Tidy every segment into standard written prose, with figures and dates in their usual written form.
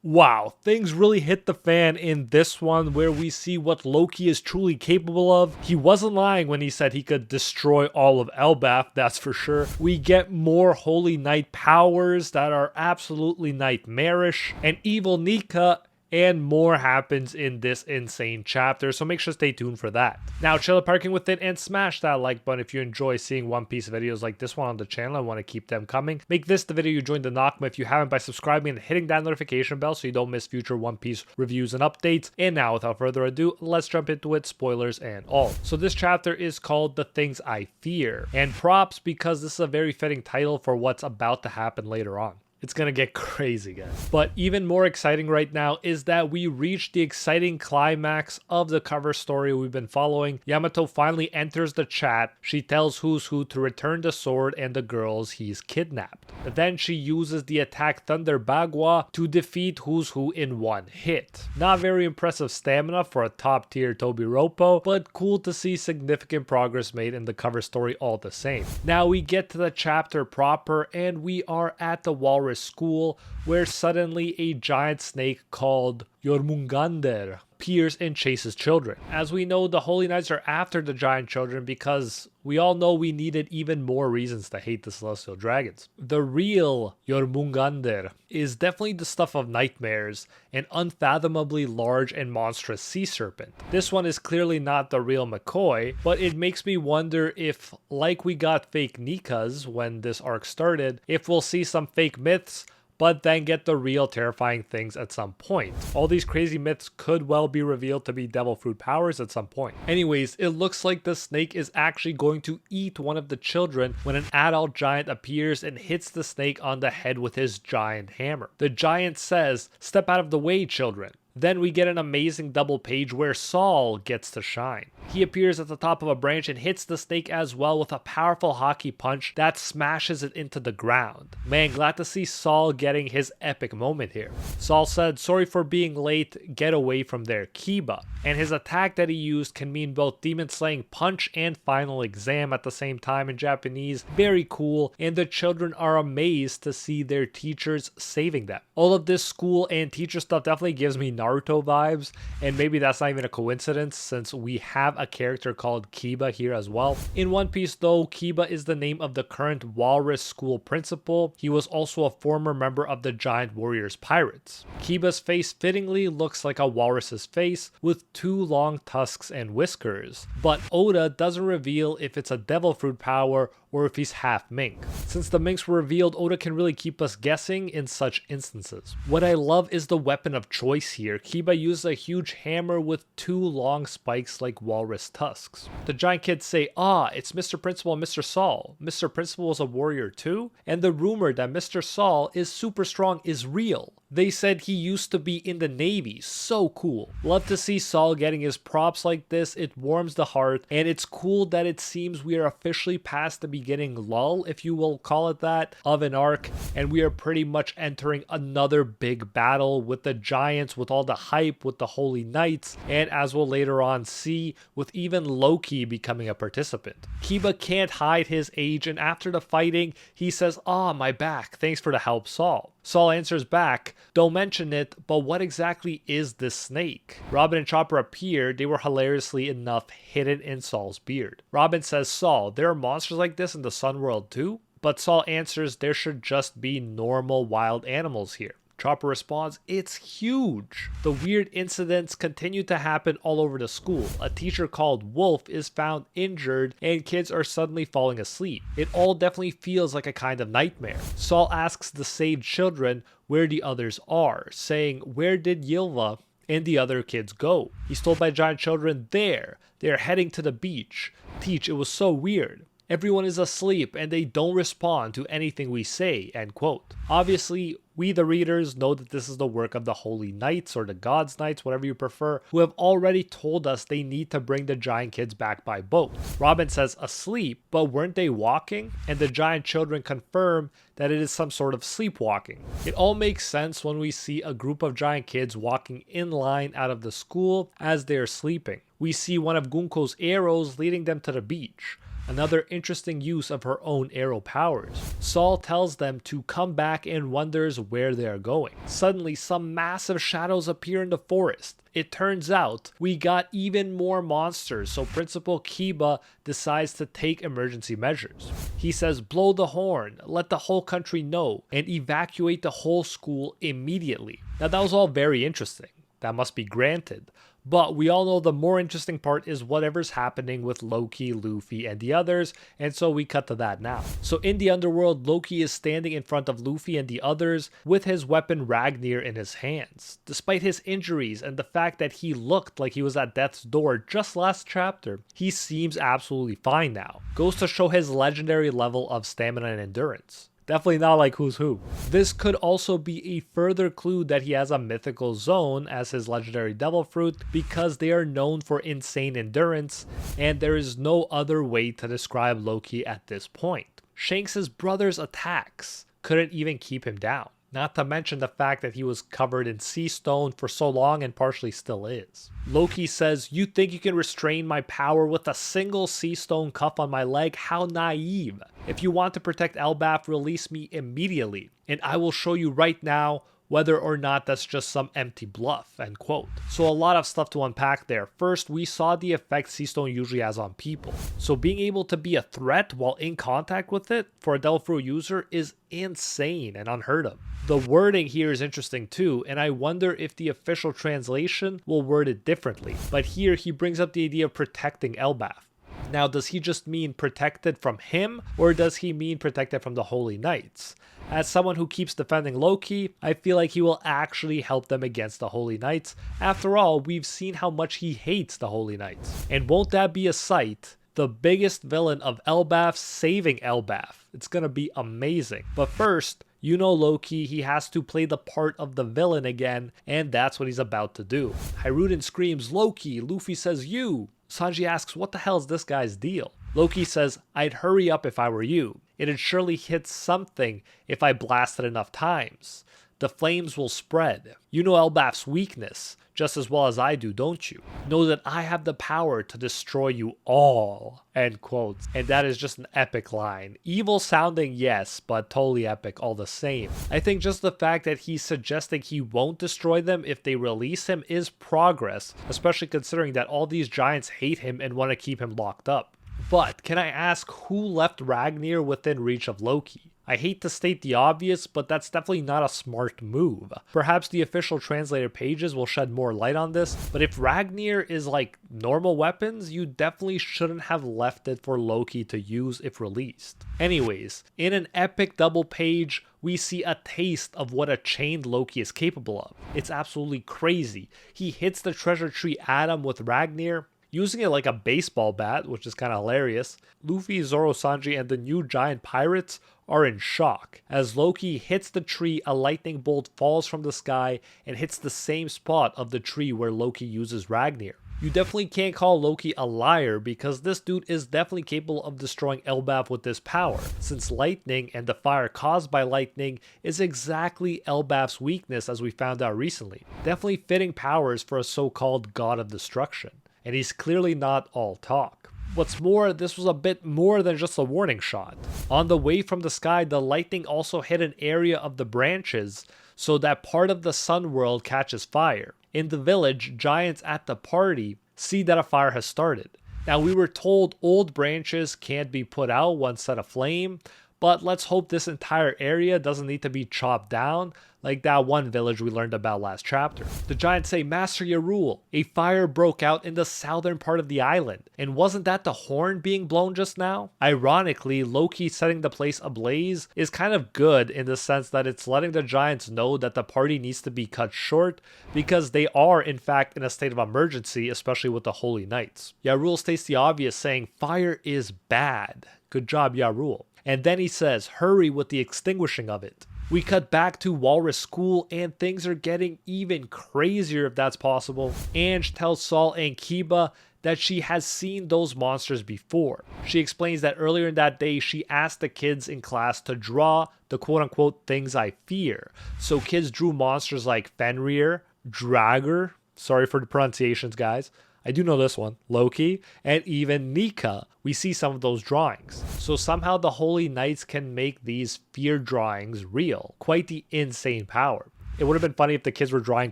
Wow, things really hit the fan in this one where we see what Loki is truly capable of. He wasn't lying when he said he could destroy all of Elbaf, that's for sure. We get more Holy Knight powers that are absolutely nightmarish, and evil NIKA, and more happens in this insane chapter, so make sure to stay tuned for that. Now, chill parking with it and smash that like button if you enjoy seeing One Piece videos like this one on the channel and want to keep them coming. Make this the video you join the NIKA if you haven't by subscribing and hitting that notification bell so you don't miss future One Piece reviews and updates. And now, without further ado, let's jump into it, spoilers and all. So this chapter is called The Things I Fear, and props because this is a very fitting title for what's about to happen later on. It's gonna get crazy, guys. But even more exciting right now is that we reached the exciting climax of the cover story we've been following. Yamato finally enters the chat. She tells Who's Who to return the sword and the girls he's kidnapped. Then she uses the attack Thunder Bagua to defeat Who's Who in one hit. Not very impressive stamina for a top tier Tobiropo, but cool to see significant progress made in the cover story all the same. Now we get to the chapter proper and we are at the walrus school where suddenly a giant snake called Jormungandr appears and chases children. As we know, the Holy Knights are after the giant children because we all know we needed even more reasons to hate the celestial dragons. The real Jormungandr is definitely the stuff of nightmares, an unfathomably large and monstrous sea serpent. This one is clearly not the real McCoy, but it makes me wonder if, like we got fake NIKAs when this arc started, if we'll see some fake myths but then get the real terrifying things at some point. All these crazy myths could well be revealed to be devil fruit powers at some point. Anyways, it looks like the snake is actually going to eat one of the children when an adult giant appears and hits the snake on the head with his giant hammer. The giant says, "Step out of the way, children." Then we get an amazing double page where Saul gets to shine. He appears at the top of a branch and hits the snake as well with a powerful hockey punch that smashes it into the ground. Man, glad to see Saul getting his epic moment here. Saul said, "Sorry for being late, get away from there, Kiba." And his attack that he used can mean both demon slaying punch and final exam at the same time in Japanese. Very cool, and the children are amazed to see their teachers saving them. All of this school and teacher stuff definitely gives me Naruto vibes, and maybe that's not even a coincidence since we have a character called Kiba here as well. In One Piece though, Kiba is the name of the current walrus school principal. He was also a former member of the Giant Warriors Pirates. Kiba's face fittingly looks like a walrus's face with two long tusks and whiskers, but Oda doesn't reveal if it's a devil fruit power or if he's half mink. Since the minks were revealed, Oda can really keep us guessing in such instances. What I love is the weapon of choice here. Kiba uses a huge hammer with two long spikes like walrus tusks. The giant kids say, "Ah, it's Mr. Principal and Mr. Saul. Mr. Principal is a warrior too? And the rumor that Mr. Saul is super strong is real. They said he used to be in the Navy." So cool. Love to see Saul getting his props like this. It warms the heart, and it's cool that it seems we are officially past the beginning lull, if you will call it that, of an arc, and we are pretty much entering another big battle with the giants, with all the hype, with the Holy Knights, and as we'll later on see, with even Loki becoming a participant. Kiba can't hide his age, and after the fighting, he says, "Ah, my back, thanks for the help, Saul." Saul answers back, "Don't mention it, but what exactly is this snake?" Robin and Chopper appear. They were hilariously enough hidden in Saul's beard. Robin says, "Saul, there are monsters like this in the Sun World too?" But Saul answers, "There should just be normal wild animals here." Chopper responds, "It's huge." The weird incidents continue to happen all over the school. A teacher called Wolf is found injured and kids are suddenly falling asleep. It all definitely feels like a kind of nightmare. Saul asks the saved children where the others are, saying, "Where did Ylva and the other kids go?" He's told by giant children, "There, they're heading to the beach." Teach, "It was so weird. Everyone is asleep and they don't respond to anything we say," end quote. Obviously, we the readers know that this is the work of the Holy Knights or the God's Knights, whatever you prefer, who have already told us they need to bring the giant kids back by boat. Robin says asleep, but weren't they walking? And the giant children confirm that it is some sort of sleepwalking. It all makes sense when we see a group of giant kids walking in line out of the school as they are sleeping. We see one of Gunko's arrows leading them to the beach. Another interesting use of her own arrow powers. Saul tells them to come back and wonders where they are going. Suddenly, some massive shadows appear in the forest. It turns out we got even more monsters, so Principal Kiba decides to take emergency measures. He says blow the horn, let the whole country know, and evacuate the whole school immediately. Now that was all very interesting. That must be granted. But we all know the more interesting part is whatever's happening with Loki, Luffy, and the others, and so we cut to that now. So in the underworld, Loki is standing in front of Luffy and the others with his weapon Ragnir in his hands. Despite his injuries and the fact that he looked like he was at death's door just last chapter, he seems absolutely fine now. Goes to show his legendary level of stamina and endurance. Definitely not like Who's Who. This could also be a further clue that he has a mythical zone as his legendary devil fruit, because they are known for insane endurance, and there is no other way to describe Loki at this point. Shanks' brother's attacks couldn't even keep him down. Not to mention the fact that he was covered in sea stone for so long and partially still is. Loki says, "You think you can restrain my power with a single sea stone cuff on my leg? How naive. If you want to protect Elbaf, release me immediately, and I will show you right now whether or not that's just some empty bluff," end quote. So a lot of stuff to unpack there. First, we saw the effect Sea Stone usually has on people. So being able to be a threat while in contact with it for a Devil Fruit user is insane and unheard of. The wording here is interesting too, and I wonder if the official translation will word it differently. But here he brings up the idea of protecting Elbaf. Now, does he just mean protected from him, or does he mean protected from the Holy Knights? As someone who keeps defending Loki, I feel like he will actually help them against the Holy Knights. After all, we've seen how much he hates the Holy Knights. And won't that be a sight? The biggest villain of Elbaf saving Elbaf. It's gonna be amazing. But first, you know Loki, he has to play the part of the villain again, and that's what he's about to do. Hiruden screams, "Loki!" Luffy says, "You!" Sanji asks, what the hell is this guy's deal? Loki says, "I'd hurry up if I were you. It'd surely hit something if I blasted enough times. The flames will spread. You know Elbaf's weakness just as well as I do, don't you? Know that I have the power to destroy you all," end quote. And that is just an epic line. Evil sounding, yes, but totally epic all the same. I think just the fact that he's suggesting he won't destroy them if they release him is progress, especially considering that all these giants hate him and want to keep him locked up. But can I ask who left Ragnir within reach of Loki? I hate to state the obvious, but that's definitely not a smart move. Perhaps the official translator pages will shed more light on this, but if Ragnir is like normal weapons, you definitely shouldn't have left it for Loki to use if released. Anyways, in an epic double page, we see a taste of what a chained Loki is capable of. It's absolutely crazy. He hits the treasure tree Adam with Ragnir, using it like a baseball bat, which is kind of hilarious. Luffy, Zoro, Sanji, and the new giant pirates are in shock. As Loki hits the tree, a lightning bolt falls from the sky and hits the same spot of the tree where Loki uses Ragnir. You definitely can't call Loki a liar, because this dude is definitely capable of destroying Elbaf with this power, since lightning and the fire caused by lightning is exactly Elbaf's weakness, as we found out recently. Definitely fitting powers for a so-called god of destruction. And he's clearly not all talk. What's more, this was a bit more than just a warning shot. On the way from the sky, the lightning also hit an area of the branches, so that part of the sun world catches fire. In the village, giants at the party see that a fire has started. Now, we were told old branches can't be put out once set aflame, but let's hope this entire area doesn't need to be chopped down, like that one village we learned about last chapter. The giants say, "Master Yarul, a fire broke out in the southern part of the island, and wasn't that the horn being blown just now?" Ironically, Loki setting the place ablaze is kind of good in the sense that it's letting the giants know that the party needs to be cut short, because they are in fact in a state of emergency, especially with the Holy Knights. Yarul states the obvious, saying, "Fire is bad. Good job, Yarul." And then he says, "Hurry with the extinguishing of it." We cut back to Walrus School, and things are getting even crazier if that's possible. Ange tells Saul and Kiba that she has seen those monsters before. She explains that earlier in that day, she asked the kids in class to draw the quote-unquote things I fear. So kids drew monsters like Fenrir, Draugr, sorry for the pronunciations guys, I do know this one, Loki, and even NIKA. We see some of those drawings. So somehow the Holy Knights can make these fear drawings real. Quite the insane power. It would have been funny if the kids were drawing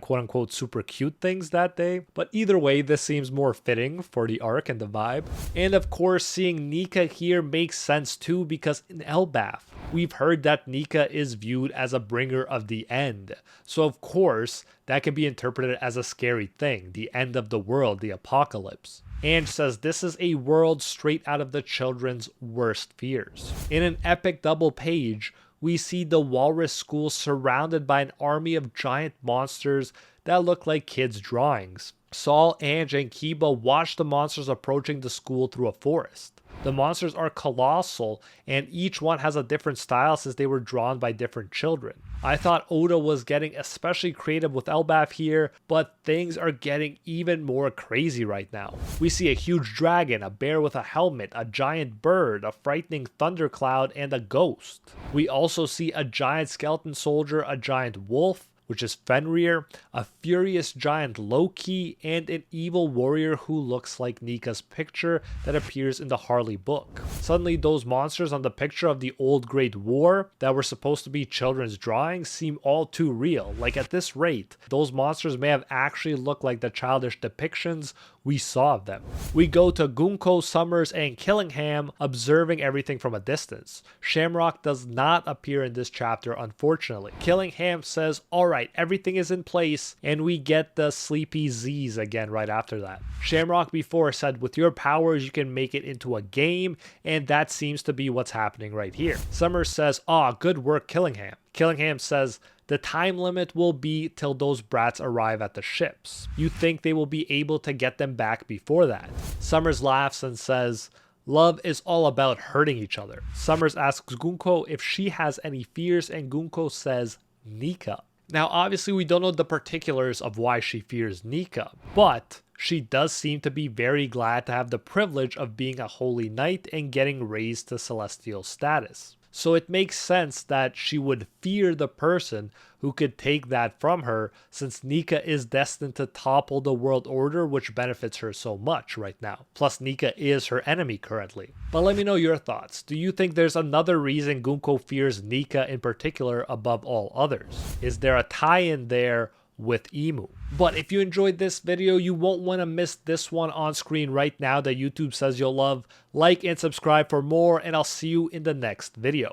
quote-unquote super cute things that day, but either way, this seems more fitting for the arc and the vibe. And of course, seeing NIKA here makes sense too, because in Elbaf, we've heard that NIKA is viewed as a bringer of the end. So of course, that can be interpreted as a scary thing, the end of the world, the apocalypse. Ange says this is a world straight out of the children's worst fears. In an epic double page, we see the walrus school surrounded by an army of giant monsters that look like kids' drawings. Saul, Ange, and Kiba watch the monsters approaching the school through a forest. The monsters are colossal, and each one has a different style since they were drawn by different children. I thought Oda was getting especially creative with Elbaf here, but things are getting even more crazy right now. We see a huge dragon, a bear with a helmet, a giant bird, a frightening thundercloud, and a ghost. We also see a giant skeleton soldier, a giant wolf, which is Fenrir, a furious giant Loki, and an evil warrior who looks like NIKA's picture that appears in the Harley book. Suddenly, those monsters on the picture of the old Great War that were supposed to be children's drawings seem all too real. Like at this rate, those monsters may have actually looked like the childish depictions we saw of them. We go to Gunko, Summers, and Killingham observing everything from a distance. Shamrock does not appear in this chapter, unfortunately. Killingham says, alright, everything is in place, and we get the sleepy Z's again right after that. Shamrock before said, with your powers you can make it into a game, and that seems to be what's happening right here. Summers says, good work Killingham. Killingham says, the time limit will be till those brats arrive at the ships. You think they will be able to get them back before that? Summers laughs and says, love is all about hurting each other. Summers asks Gunko if she has any fears, and Gunko says, NIKA. Now obviously we don't know the particulars of why she fears NIKA, but she does seem to be very glad to have the privilege of being a holy knight and getting raised to celestial status. So it makes sense that she would fear the person who could take that from her, since NIKA is destined to topple the world order, which benefits her so much right now. Plus NIKA is her enemy currently. But let me know your thoughts. Do you think there's another reason Gunko fears NIKA in particular above all others? Is there a tie-in there with Emu? But if you enjoyed this video, you won't want to miss this one on screen right now that YouTube says you'll love. Like and subscribe for more, and I'll see you in the next video.